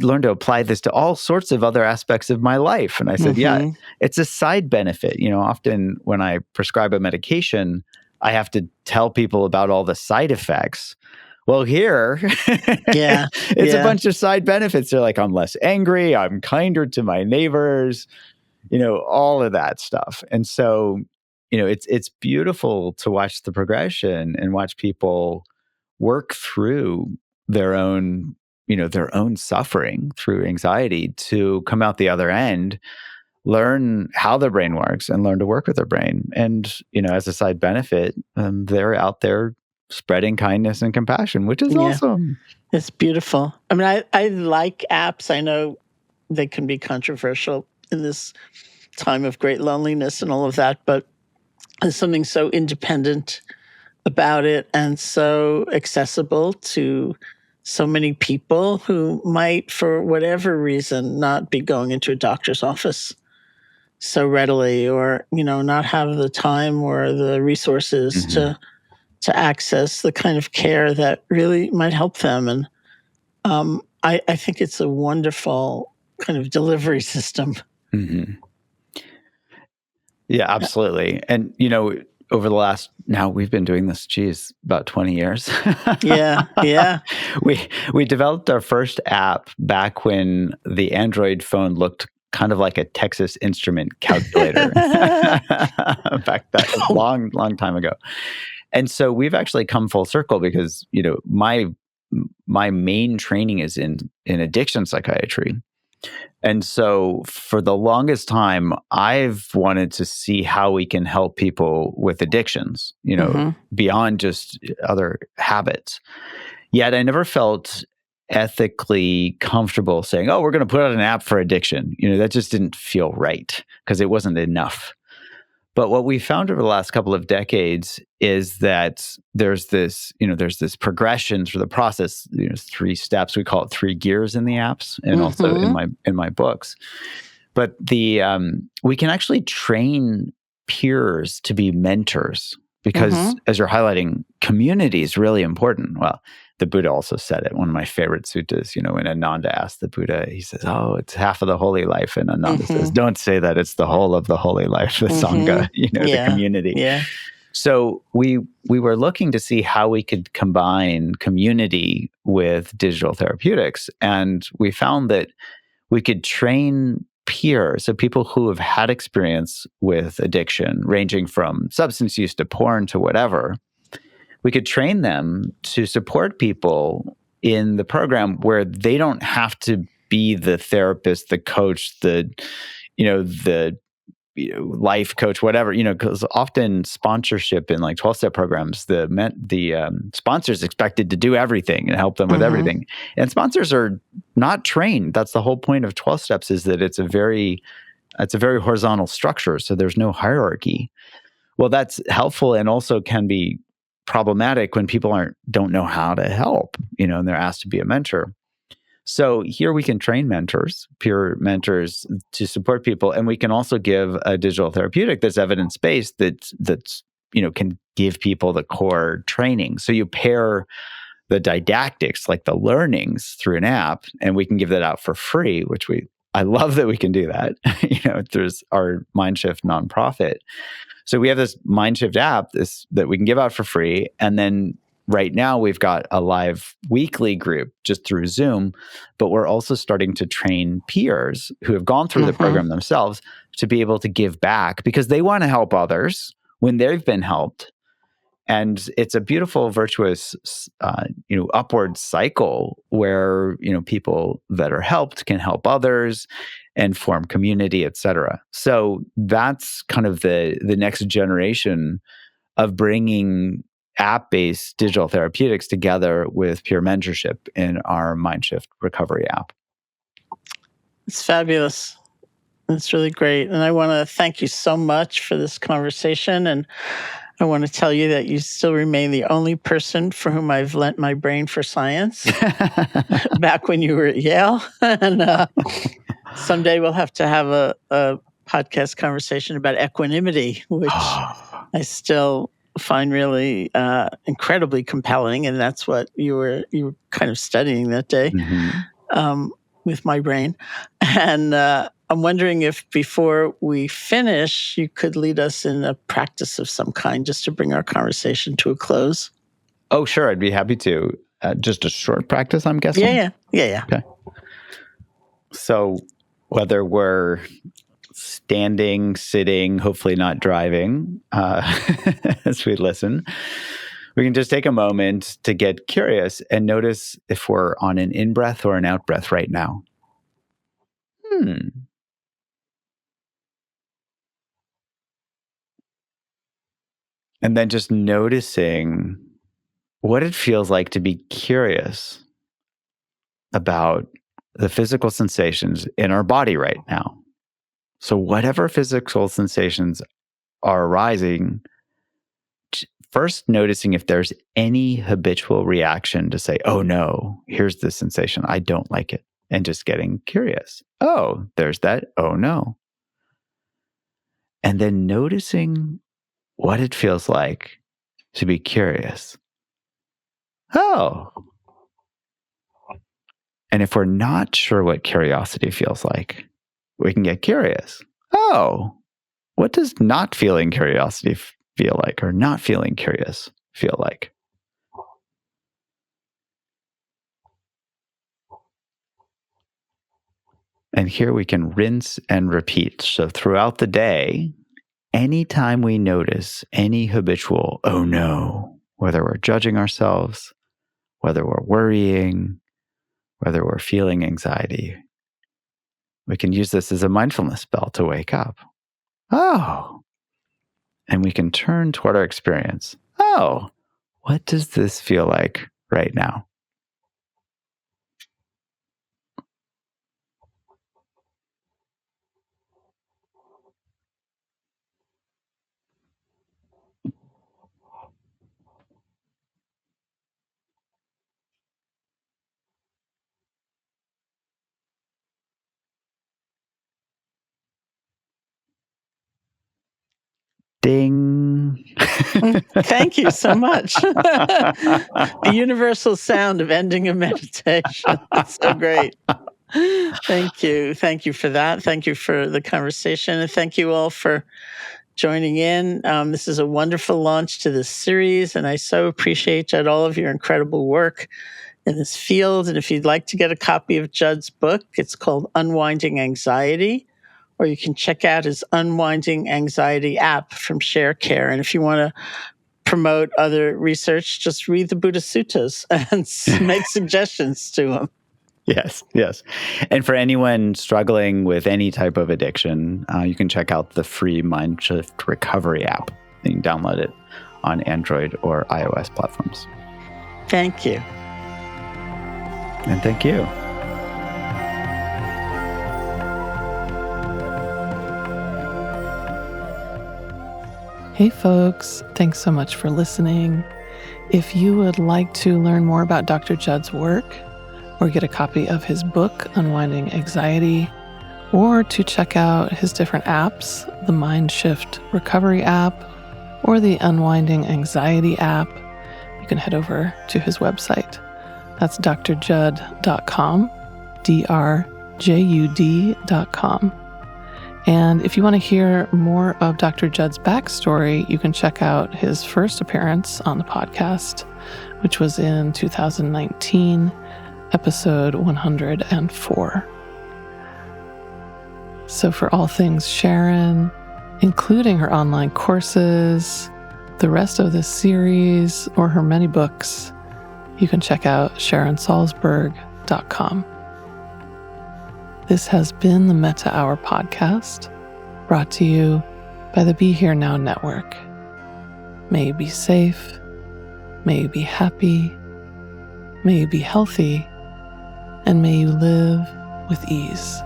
learned to apply this to all sorts of other aspects of my life. And I said, yeah, it's a side benefit. Often when I prescribe a medication, I have to tell people about all the side effects. Well, here, it's a bunch of side benefits. They're like, I'm less angry, I'm kinder to my neighbors, all of that stuff. And so, it's beautiful to watch the progression and watch people work through their own suffering through anxiety to come out the other end, learn how their brain works and learn to work with their brain. And, as a side benefit, they're out there spreading kindness and compassion, which is awesome. It's beautiful. I mean, I like apps. I know they can be controversial in this time of great loneliness and all of that, but there's something so independent about it and so accessible to so many people who might, for whatever reason, not be going into a doctor's office so readily, or, not have the time or the resources to access the kind of care that really might help them. And I think it's a wonderful kind of delivery system. Yeah, absolutely. And, over the last, now we've been doing this, about 20 years. Yeah. We developed our first app back when the Android phone looked kind of like a Texas Instrument calculator. Back that long time ago. And so we've actually come full circle because, my main training is in addiction psychiatry. And so for the longest time, I've wanted to see how we can help people with addictions, beyond just other habits. Yet I never felt ethically comfortable saying, oh, we're going to put out an app for addiction. That just didn't feel right because it wasn't enough. But what we found over the last couple of decades is that there's this progression through the process, 3 steps. We call it 3 gears in the apps, and also in my books. But we can actually train peers to be mentors because, as you're highlighting, community is really important. Well, the Buddha also said it. One of my favorite suttas, when Ananda asked the Buddha, he says, oh, it's half of the holy life. And Ananda says, don't say that, it's the whole of the holy life, the Sangha, the community. Yeah. So we were looking to see how we could combine community with digital therapeutics. And we found that we could train peers, so people who have had experience with addiction, ranging from substance use to porn to whatever. We could train them to support people in the program where they don't have to be the therapist, the coach, the life coach, whatever, because often sponsorship in like 12-step programs, the sponsor's expected to do everything and help them with everything. And sponsors are not trained. That's the whole point of 12 steps, is that it's a very horizontal structure. So there's no hierarchy. Well, that's helpful and also can be problematic when people don't know how to help, and they're asked to be a mentor. So here we can train mentors, peer mentors, to support people, and we can also give a digital therapeutic that's evidence-based that's can give people the core training. So you pair the didactics, like the learnings, through an app, and we can give that out for free, which I love that we can do that. Through our Mindshift nonprofit. So we have this Mindshift app that we can give out for free, and then right now we've got a live weekly group just through Zoom, but we're also starting to train peers who have gone through the program themselves to be able to give back because they want to help others when they've been helped. And it's a beautiful, virtuous, upward cycle where, people that are helped can help others and form community, et cetera. So that's kind of the next generation of bringing app-based digital therapeutics together with peer mentorship in our Mindshift recovery app. It's fabulous. It's really great. And I want to thank you so much for this conversation. And I want to tell you that you still remain the only person for whom I've lent my brain for science back when you were at Yale. And someday we'll have to have a podcast conversation about equanimity, which I still find really incredibly compelling. And that's what you were kind of studying that day with my brain. And I'm wondering if before we finish, you could lead us in a practice of some kind just to bring our conversation to a close. Oh, sure. I'd be happy to. Just a short practice, I'm guessing? Yeah. Okay. So whether we're standing, sitting, hopefully not driving, as we listen, we can just take a moment to get curious and notice if we're on an in-breath or an out-breath right now. And then just noticing what it feels like to be curious about the physical sensations in our body right now. So whatever physical sensations are arising, first noticing if there's any habitual reaction to say, oh no, here's the sensation, I don't like it. And just getting curious. Oh, there's that. Oh no. And then noticing what it feels like to be curious. Oh. And if we're not sure what curiosity feels like, we can get curious. Oh, what does not feeling curiosity feel like, or not feeling curious feel like? And here we can rinse and repeat. So throughout the day, anytime we notice any habitual, oh no, whether we're judging ourselves, whether we're worrying, whether we're feeling anxiety, we can use this as a mindfulness bell to wake up. Oh. And we can turn toward our experience. Oh, what does this feel like right now? Ding. Thank you so much. The universal sound of ending a meditation. It's so great. Thank you. Thank you for that. Thank you for the conversation. And thank you all for joining in. This is a wonderful launch to this series, and I so appreciate, Jud, all of your incredible work in this field. And if you'd like to get a copy of Jud's book, it's called Unwinding Anxiety, or you can check out his Unwinding Anxiety app from ShareCare. And if you want to promote other research, just read the Buddha Suttas and make suggestions to them. Yes, yes. And for anyone struggling with any type of addiction, you can check out the free Mind Shift Recovery app. You can download it on Android or iOS platforms. Thank you. And thank you. Hey folks, thanks so much for listening. If you would like to learn more about Dr. Jud's work, or get a copy of his book, Unwinding Anxiety, or to check out his different apps, the Mind Shift Recovery app, or the Unwinding Anxiety app, you can head over to his website. That's drjud.com, drjud.com. And if you want to hear more of Dr. Jud's backstory, you can check out his first appearance on the podcast, which was in 2019, episode 104. So for all things Sharon, including her online courses, the rest of this series, or her many books, you can check out SharonSalzberg.com. This has been the Metta Hour podcast, brought to you by the Be Here Now Network. May you be safe, may you be happy, may you be healthy, and may you live with ease.